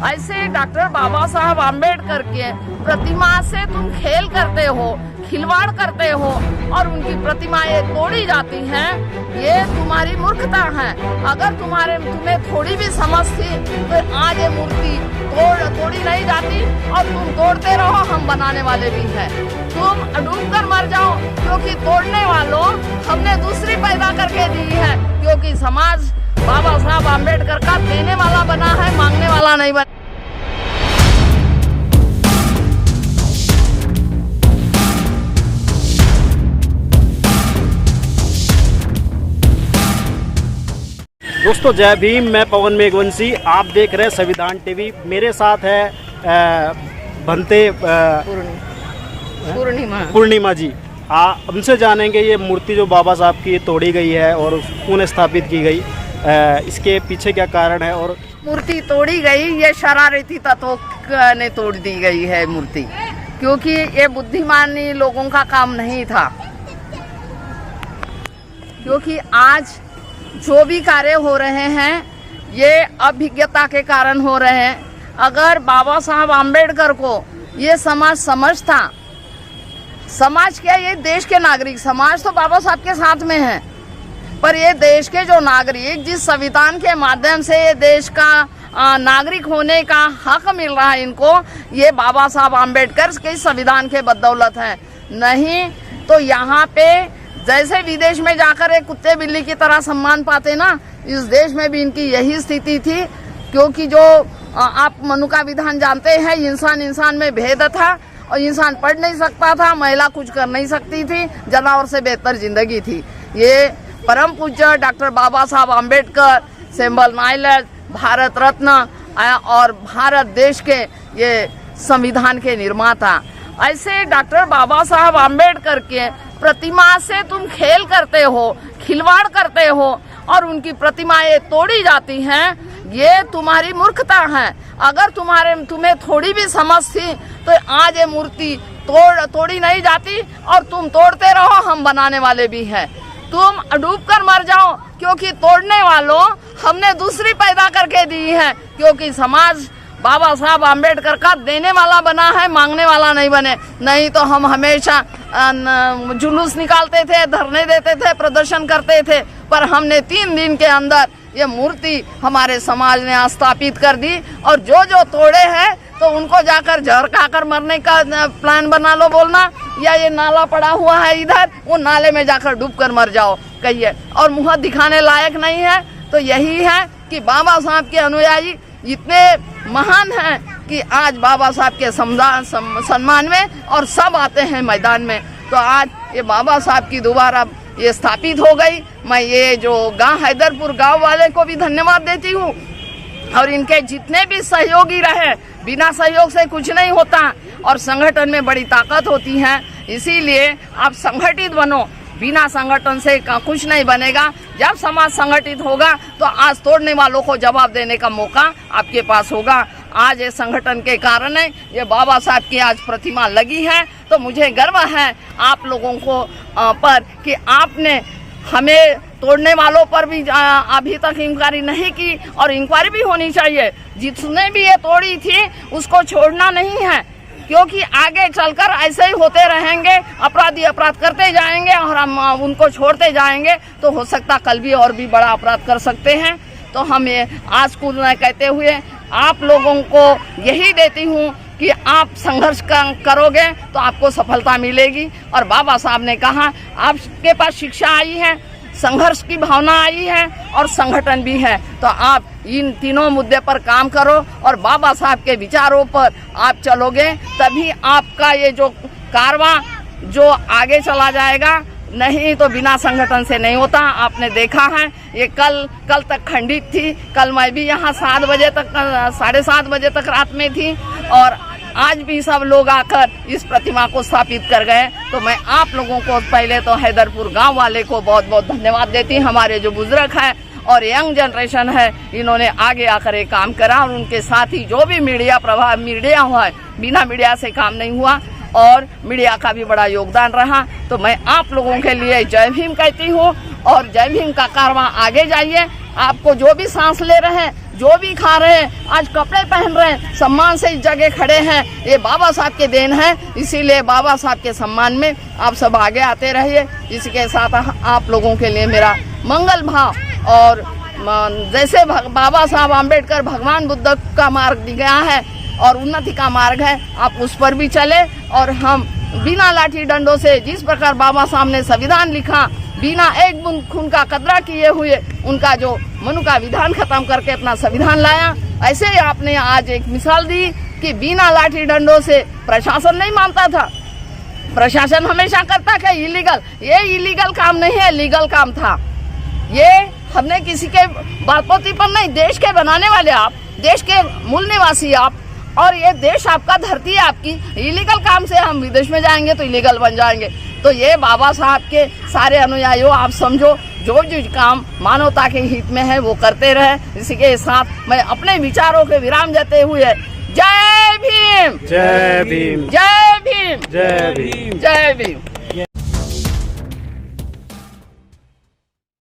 ऐसे डॉक्टर बाबा साहब आम्बेडकर के प्रतिमा से तुम खेल करते हो, खिलवाड़ करते हो और उनकी प्रतिमाएं तोड़ी जाती हैं, ये तुम्हारी मूर्खता है। अगर तुम्हें थोड़ी भी समझ थी तो आज ये मूर्ति तोड़ी नहीं जाती और तुम तोड़ते रहो, हम बनाने वाले भी हैं। तुम डूब कर मर जाओ, क्योंकि तोड़ने वालों हमने दूसरी पैदा करके दी है, क्योंकि समाज बाबा साहब आम्बेडकर का देने वाला बना है, मांगने वाला नहीं बना। दोस्तों जय भीम, मैं पवन मेघवंशी, आप देख रहे हैं संविधान टीवी। मेरे साथ है भंते पूर्णिमा जी। उनसे जानेंगे ये मूर्ति जो बाबा साहब की तोड़ी गई है और पुनः स्थापित की गई, इसके पीछे क्या कारण है। और मूर्ति तोड़ी गई, ये शरारती तत्वों ने तोड़ दी गई है मूर्ति, क्योंकि ये बुद्धिमानी लोगों का काम नहीं था। क्योंकि आज जो भी कार्य हो रहे हैं ये अभिज्ञता के कारण हो रहे हैं। अगर बाबा साहब आम्बेडकर को ये समाज समझता, समाज क्या, ये देश के नागरिक, समाज तो बाबा साहब के साथ में है, पर ये देश के जो नागरिक जिस संविधान के माध्यम से ये देश का नागरिक होने का हक मिल रहा है इनको, ये बाबा साहब आम्बेडकर के संविधान के बदौलत है। नहीं तो यहाँ पे जैसे विदेश में जाकर एक कुत्ते बिल्ली की तरह सम्मान पाते ना, इस देश में भी इनकी यही स्थिति थी। क्योंकि जो आप मनु का विधान जानते हैं, इंसान में भेद था और इंसान पढ़ नहीं सकता था, महिला कुछ कर नहीं सकती थी, जानवर से बेहतर जिंदगी थी। ये परम पूज्य डॉक्टर बाबा साहब आम्बेडकर, सिंबल नाइलर, भारत रत्न और भारत देश के ये संविधान के निर्माता, ऐसे डॉक्टर बाबा साहब आम्बेडकर के प्रतिमा से तुम खेल करते हो, खिलवाड़ करते हो और उनकी प्रतिमाएं तोड़ी जाती हैं, ये तुम्हारी मूर्खता है। अगर तुम्हें थोड़ी भी समझ थी तो आज ये मूर्ति तोड़ी नहीं जाती और तुम तोड़ते रहो, हम बनाने वाले भी हैं। तुम डूब कर मर जाओ, क्योंकि तोड़ने वालों हमने दूसरी पैदा करके दी है, क्योंकि समाज बाबा साहब आम्बेडकर का देने वाला बना है, मांगने वाला नहीं बने। नहीं तो हम हमेशा जुलूस निकालते थे, धरने देते थे, प्रदर्शन करते थे, पर हमने 3 दिन के अंदर ये मूर्ति हमारे समाज ने स्थापित कर दी। और जो तोड़े हैं तो उनको जाकर जहर खाकर मरने का प्लान बना लो बोलना, या ये नाला पड़ा हुआ है इधर, वो नाले में जाकर डूब कर मर जाओ कहिए, और मुँह दिखाने लायक नहीं है। तो यही है कि बाबा साहब के अनुयायी इतने महान हैं कि आज बाबा साहब के सम्मान में और सब आते हैं मैदान में। तो आज ये बाबा साहब की दोबारा ये स्थापित हो गई। मैं ये जो गांव हैदरपुर गांव वाले को भी धन्यवाद देती हूँ, और इनके जितने भी सहयोगी रहे, बिना सहयोग से कुछ नहीं होता और संगठन में बड़ी ताकत होती है। इसीलिए आप संगठित बनो, बिना संगठन से कुछ नहीं बनेगा। जब समाज संगठित होगा तो आज तोड़ने वालों को जवाब देने का मौका आपके पास होगा। आज ये संगठन के कारण है ये बाबा साहब की आज प्रतिमा लगी है, तो मुझे गर्व है आप लोगों को पर कि आपने हमें तोड़ने वालों पर भी अभी तक इंक्वायरी नहीं की, और इंक्वायरी भी होनी चाहिए। जिसने भी ये तोड़ी थी उसको छोड़ना नहीं है, क्योंकि आगे चलकर ऐसे ही होते रहेंगे, अपराधी अपराध करते जाएंगे और हम उनको छोड़ते जाएंगे, तो हो सकता कल भी और भी बड़ा अपराध कर सकते हैं। तो हम ये आज कुल कहते हुए आप लोगों को यही देती हूँ कि आप संघर्ष करोगे तो आपको सफलता मिलेगी। और बाबा साहब ने कहा आपके पास शिक्षा आई है, संघर्ष की भावना आई है और संगठन भी है, तो आप इन तीनों मुद्दे पर काम करो और बाबा साहब के विचारों पर आप चलोगे, तभी आपका ये जो कारवां जो आगे चला जाएगा। नहीं तो बिना संगठन से नहीं होता। आपने देखा है ये कल तक खंडित थी, कल मैं भी यहाँ 7 बजे तक 7:30 बजे तक रात में थी, और आज भी सब लोग आकर इस प्रतिमा को स्थापित कर गए। तो मैं आप लोगों को पहले तो हैदरपुर गांव वाले को बहुत बहुत धन्यवाद देती हूँ। हमारे जो बुजुर्ग है और यंग जनरेशन है, इन्होंने आगे आकर ये काम करा, और उनके साथ ही जो भी मीडिया हुआ है, बिना मीडिया से काम नहीं हुआ, और मीडिया का भी बड़ा योगदान रहा। तो मैं आप लोगों के लिए जय भीम कहती हूँ, और जय भीम का कारवां आगे जाइए। आपको जो भी सांस ले रहे हैं, जो भी खा रहे हैं, आज कपड़े पहन रहे हैं, सम्मान से इस जगह खड़े हैं, ये बाबा साहब के देन है। इसीलिए बाबा साहब के सम्मान में आप सब आगे आते रहिए। इसके साथ आप लोगों के लिए मेरा मंगल भाव। और जैसे बाबा साहब आम्बेडकर भगवान बुद्ध का मार्ग दिखाया है और उन्नति का मार्ग है, आप उस पर भी चले। और हम बिना लाठी डंडों से, जिस प्रकार बाबा साहब ने संविधान लिखा, बिना एक बूंद खून का कतरा किए हुए उनका जो मनु का विधान खत्म करके अपना संविधान लाया, ऐसे ही आपने आज एक मिसाल दी कि बिना लाठी डंडों से प्रशासन नहीं मानता था। प्रशासन हमेशा करता क्या इलीगल, ये इलीगल काम नहीं है, लीगल काम था। ये हमने किसी के बातपोती पर नहीं, देश के बनाने वाले आप, देश के मूल निवासी आप, और ये देश आपका, धरती है आपकी। इलीगल काम से हम विदेश में जाएंगे तो इलीगल बन जाएंगे। तो ये बाबा साहब के सारे अनुयायियों, आप समझो, जो जो काम मानवता के हित में है वो करते रहे। इसी के साथ मैं अपने विचारों के विराम देते हुए जय भीम, जय भीम, जय भीम, जय भीम, जय भीम।